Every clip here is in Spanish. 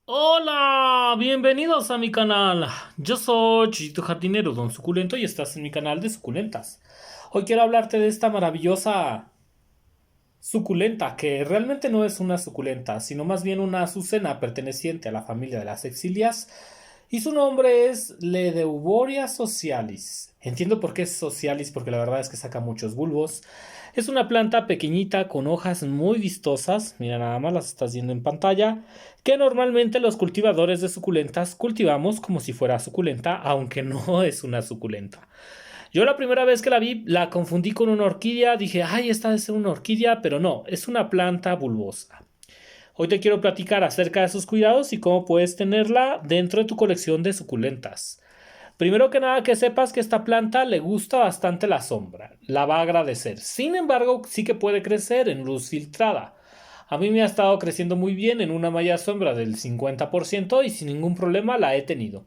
Hola, bienvenidos a mi canal. Yo soy Chuyito Jardinero, Don Suculento, y estás en mi canal de suculentas. Hoy quiero hablarte de esta maravillosa suculenta, que realmente no es una suculenta, sino más bien una azucena perteneciente a la familia de las exilias, y su nombre es Ledeuboria socialis. Entiendo por qué es socialis, porque la verdad es que saca muchos bulbos. Es una planta pequeñita con hojas muy vistosas, mira nada más las estás viendo en pantalla, que normalmente los cultivadores de suculentas cultivamos como si fuera suculenta, aunque no es una suculenta. Yo la primera vez que la vi la confundí con una orquídea, dije, ay, esta debe ser una orquídea, pero no, es una planta bulbosa. Hoy te quiero platicar acerca de sus cuidados y cómo puedes tenerla dentro de tu colección de suculentas. Primero que nada, que sepas que esta planta le gusta bastante la sombra, la va a agradecer. Sin embargo, sí que puede crecer en luz filtrada. A mí me ha estado creciendo muy bien en una malla sombra del 50% y sin ningún problema la he tenido.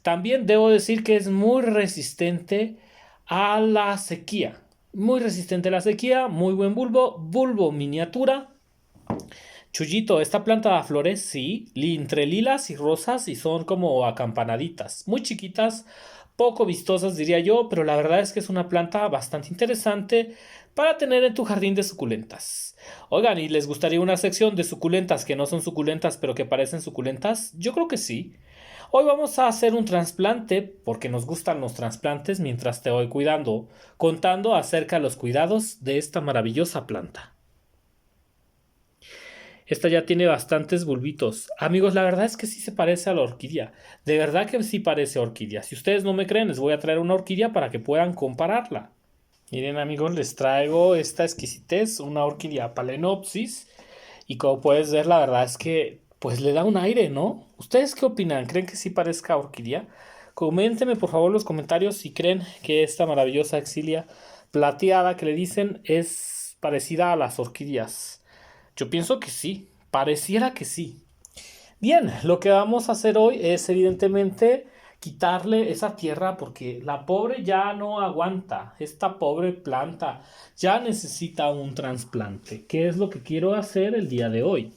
También debo decir que es muy resistente a la sequía. Muy resistente a la sequía, muy buen bulbo, bulbo miniatura. Chuyito, esta planta da flores, sí, entre lilas y rosas y son como acampanaditas, muy chiquitas, poco vistosas diría yo, pero la verdad es que es una planta bastante interesante para tener en tu jardín de suculentas. Oigan, ¿y les gustaría una sección de suculentas que no son suculentas pero que parecen suculentas? Yo creo que sí. Hoy vamos a hacer un trasplante porque nos gustan los trasplantes mientras te voy cuidando, contando acerca de los cuidados de esta maravillosa planta. Esta ya tiene bastantes bulbitos. Amigos, la verdad es que sí se parece a la orquídea. De verdad que sí parece a orquídea. Si ustedes no me creen, les voy a traer una orquídea para que puedan compararla. Miren, amigos, les traigo esta exquisitez, una orquídea Phalaenopsis. Y como puedes ver, la verdad es que pues le da un aire, ¿no? ¿Ustedes qué opinan? ¿Creen que sí parezca orquídea? Coméntenme por favor en los comentarios si creen que esta maravillosa exilia plateada que le dicen es parecida a las orquídeas. Yo pienso que sí, pareciera que sí. Bien, lo que vamos a hacer hoy es evidentemente quitarle esa tierra porque la pobre ya no aguanta. Esta pobre planta ya necesita un trasplante. ¿Qué es lo que quiero hacer el día de hoy?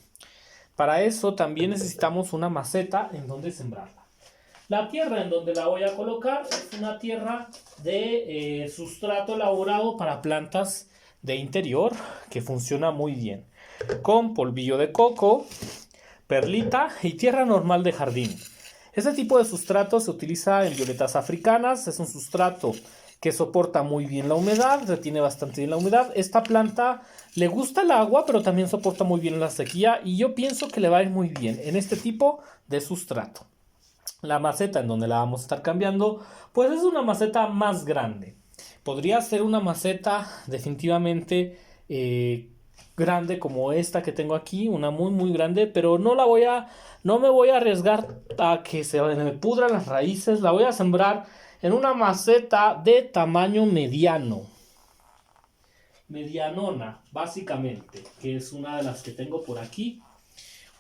Para eso también necesitamos una maceta en donde sembrarla. La tierra en donde la voy a colocar es una tierra de sustrato elaborado para plantas de interior que funciona muy bien, con polvillo de coco, perlita y tierra normal de jardín. Este tipo de sustrato se utiliza en violetas africanas, es un sustrato que soporta muy bien la humedad, retiene bastante bien la humedad. Esta planta le gusta el agua, pero también soporta muy bien la sequía y yo pienso que le va a ir muy bien en este tipo de sustrato. La maceta en donde la vamos a estar cambiando, pues es una maceta más grande. Podría ser una maceta definitivamente grande como esta que tengo aquí, una muy muy grande, pero no me voy a arriesgar a que se me pudran las raíces. La voy a sembrar en una maceta de tamaño mediano, medianona, básicamente, que es una de las que tengo por aquí,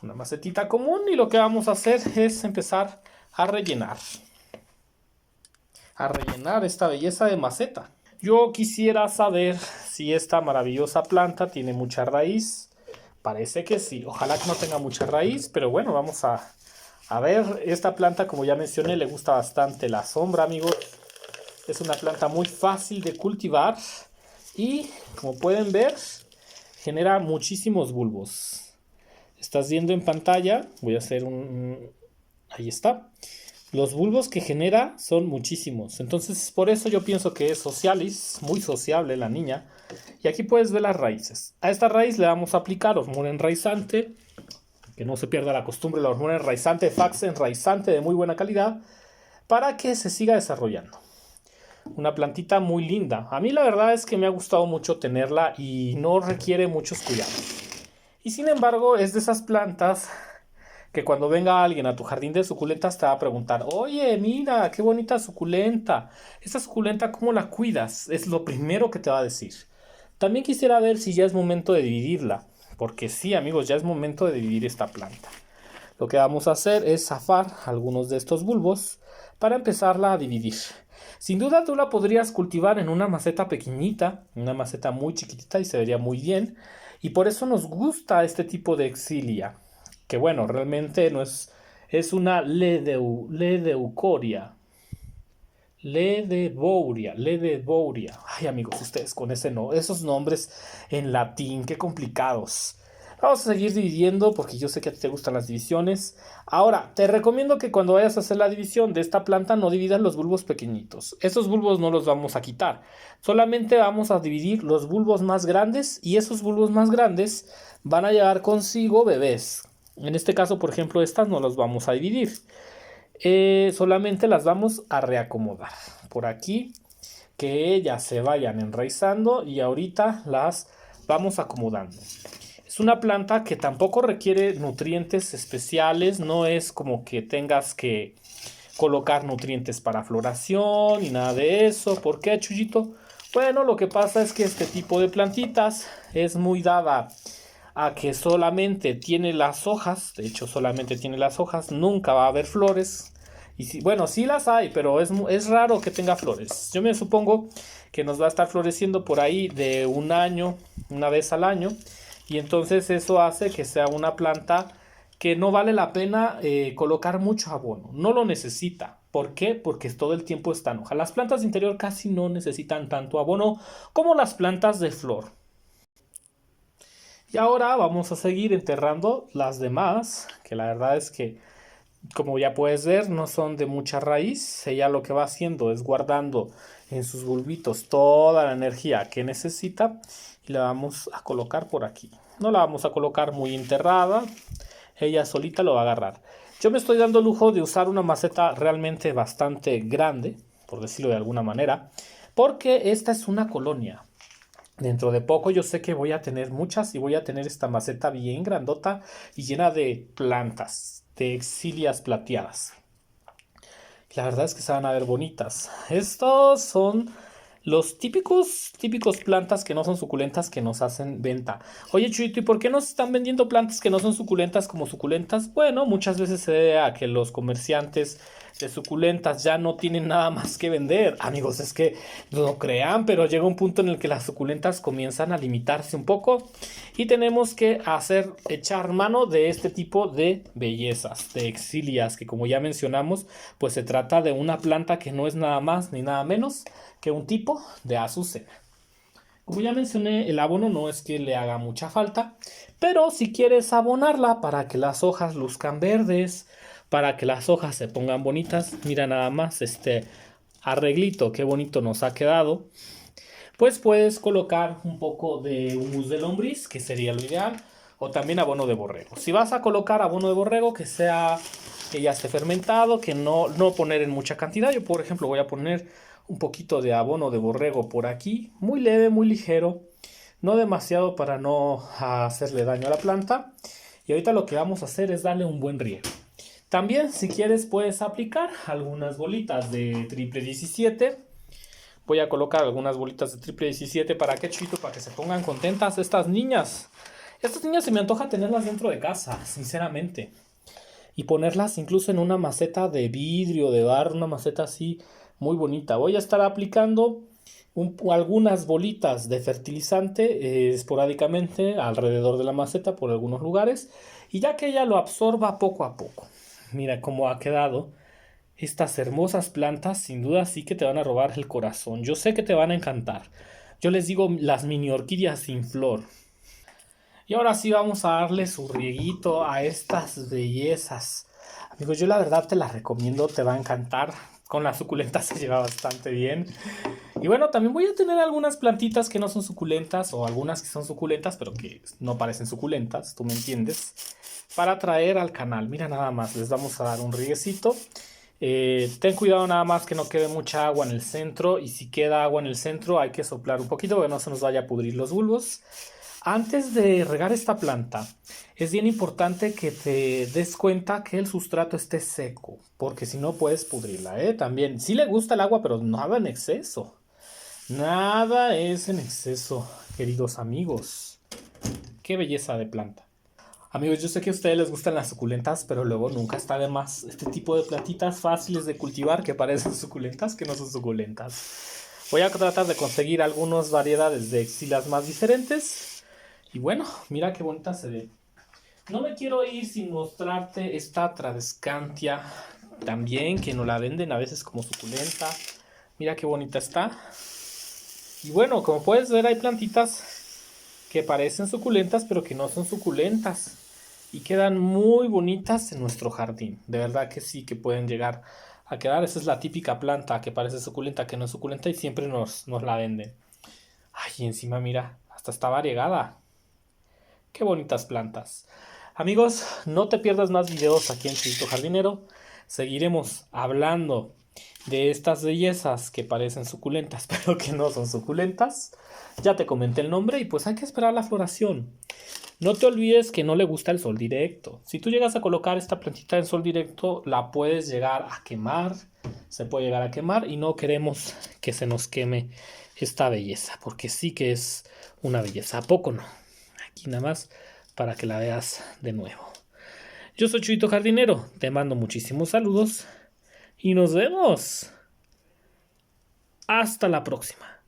una macetita común, y lo que vamos a hacer es empezar a rellenar esta belleza de maceta. Yo quisiera saber si esta maravillosa planta tiene mucha raíz. Parece que sí. Ojalá que no tenga mucha raíz, pero bueno, vamos a ver. Esta planta, como ya mencioné, le gusta bastante la sombra, amigos. Es una planta muy fácil de cultivar y, como pueden ver, genera muchísimos bulbos. Estás viendo en pantalla. Voy a hacer ahí está. Los bulbos que genera son muchísimos. Entonces, por eso yo pienso que es socialis, muy sociable la niña. Y aquí puedes ver las raíces. A esta raíz le vamos a aplicar hormona enraizante. Que no se pierda la costumbre, la hormona enraizante, Fax enraizante de muy buena calidad, para que se siga desarrollando. Una plantita muy linda. A mí la verdad es que me ha gustado mucho tenerla y no requiere muchos cuidados. Y sin embargo, es de esas plantas que cuando venga alguien a tu jardín de suculentas te va a preguntar, oye, mira, qué bonita suculenta. Esta suculenta, ¿cómo la cuidas? Es lo primero que te va a decir. También quisiera ver si ya es momento de dividirla, porque sí, amigos, ya es momento de dividir esta planta. Lo que vamos a hacer es zafar algunos de estos bulbos para empezarla a dividir. Sin duda tú la podrías cultivar en una maceta pequeñita, una maceta muy chiquitita y se vería muy bien. Y por eso nos gusta este tipo de exilia, Que bueno, realmente no es... Es una Ledeucoria. Ledebouria. Ay, amigos, ustedes con ese no, esos nombres en latín, qué complicados. Vamos a seguir dividiendo porque yo sé que a ti te gustan las divisiones. Ahora, te recomiendo que cuando vayas a hacer la división de esta planta no dividas los bulbos pequeñitos. Esos bulbos no los vamos a quitar. Solamente vamos a dividir los bulbos más grandes y esos bulbos más grandes van a llevar consigo bebés. En este caso, por ejemplo, estas no los vamos a dividir. Solamente las vamos a reacomodar por aquí, que ellas se vayan enraizando y ahorita las vamos acomodando. Es una planta que tampoco requiere nutrientes especiales, no es como que tengas que colocar nutrientes para floración y nada de eso. ¿Por qué, Chuyito? Bueno, lo que pasa es que este tipo de plantitas es muy dada a que solamente tiene las hojas, de hecho solamente tiene las hojas, nunca va a haber flores. Y si, bueno, sí las hay, pero es raro que tenga flores. Yo me supongo que nos va a estar floreciendo por ahí de un año, una vez al año. Y entonces eso hace que sea una planta que no vale la pena colocar mucho abono. No lo necesita. ¿Por qué? Porque todo el tiempo está en hoja. Las plantas de interior casi no necesitan tanto abono como las plantas de flor. Y ahora vamos a seguir enterrando las demás, que la verdad es que, como ya puedes ver, no son de mucha raíz. Ella lo que va haciendo es guardando en sus bulbitos toda la energía que necesita y la vamos a colocar por aquí. No la vamos a colocar muy enterrada, ella solita lo va a agarrar. Yo me estoy dando el lujo de usar una maceta realmente bastante grande, por decirlo de alguna manera, porque esta es una colonia. Dentro de poco yo sé que voy a tener muchas y voy a tener esta maceta bien grandota y llena de plantas, de exilias plateadas. La verdad es que se van a ver bonitas. Estos son los típicos plantas que no son suculentas que nos hacen venta. Oye, Chuyito, ¿y por qué nos están vendiendo plantas que no son suculentas como suculentas? Bueno, muchas veces se debe a que los comerciantes de suculentas ya no tienen nada más que vender. Amigos, es que no crean, pero llega un punto en el que las suculentas comienzan a limitarse un poco y tenemos que echar mano de este tipo de bellezas, de exilias, que como ya mencionamos, pues se trata de una planta que no es nada más ni nada menos que un tipo de azucena. Como ya mencioné, el abono no es que le haga mucha falta, pero si quieres abonarla para que las hojas luzcan verdes, para que las hojas se pongan bonitas, mira nada más este arreglito, qué bonito nos ha quedado, pues puedes colocar un poco de humus de lombriz, que sería lo ideal, o también abono de borrego. Si vas a colocar abono de borrego, que ya esté fermentado, que no poner en mucha cantidad. Yo, por ejemplo, voy a poner un poquito de abono de borrego por aquí, muy leve, muy ligero, no demasiado para no hacerle daño a la planta. Y ahorita lo que vamos a hacer es darle un buen riego. También, si quieres, puedes aplicar algunas bolitas de triple 17. Voy a colocar algunas bolitas de triple 17 para que, Chito, para que se pongan contentas estas niñas. Estas niñas se me antoja tenerlas dentro de casa, sinceramente. Y ponerlas incluso en una maceta de vidrio, de barro, una maceta así muy bonita. Voy a estar aplicando algunas bolitas de fertilizante esporádicamente alrededor de la maceta por algunos lugares. Y ya que ella lo absorba poco a poco. Mira cómo ha quedado. Estas hermosas plantas sin duda sí que te van a robar el corazón. Yo sé que te van a encantar. Yo les digo las mini orquídeas sin flor. Y ahora sí vamos a darle su rieguito a estas bellezas. Amigos, yo la verdad te las recomiendo, te va a encantar. Con las suculentas se lleva bastante bien. Y bueno, también voy a tener algunas plantitas que no son suculentas o algunas que son suculentas pero que no parecen suculentas, tú me entiendes, para traer al canal. Mira nada más, les vamos a dar un rieguecito. Ten cuidado nada más que no quede mucha agua en el centro y si queda agua en el centro hay que soplar un poquito para que no se nos vaya a pudrir los bulbos. Antes de regar esta planta, es bien importante que te des cuenta que el sustrato esté seco, porque si no puedes pudrirla, ¿eh? También, sí le gusta el agua, pero nada en exceso. Nada es en exceso, queridos amigos. Qué belleza de planta. Amigos, yo sé que a ustedes les gustan las suculentas, pero luego nunca está de más este tipo de plantitas fáciles de cultivar que parecen suculentas, que no son suculentas. Voy a tratar de conseguir algunas variedades de exilas más diferentes. Y bueno, mira qué bonita se ve. No me quiero ir sin mostrarte esta Tradescantia también, que nos la venden a veces como suculenta. Mira qué bonita está. Y bueno, como puedes ver, hay plantitas que parecen suculentas, pero que no son suculentas. Y quedan muy bonitas en nuestro jardín. De verdad que sí, que pueden llegar a quedar. Esa es la típica planta que parece suculenta, que no es suculenta y siempre nos la venden. Ay, y encima mira, hasta está variegada. Qué bonitas plantas. Amigos, no te pierdas más videos aquí en Chuyito Jardinero. Seguiremos hablando de estas bellezas que parecen suculentas, pero que no son suculentas. Ya te comenté el nombre y pues hay que esperar la floración. No te olvides que no le gusta el sol directo. Si tú llegas a colocar esta plantita en sol directo, la puedes llegar a quemar. Se puede llegar a quemar y no queremos que se nos queme esta belleza, porque sí que es una belleza. ¿A poco no? Aquí nada más para que la veas de nuevo. Yo soy Chuyito Jardinero, te mando muchísimos saludos y nos vemos. Hasta la próxima.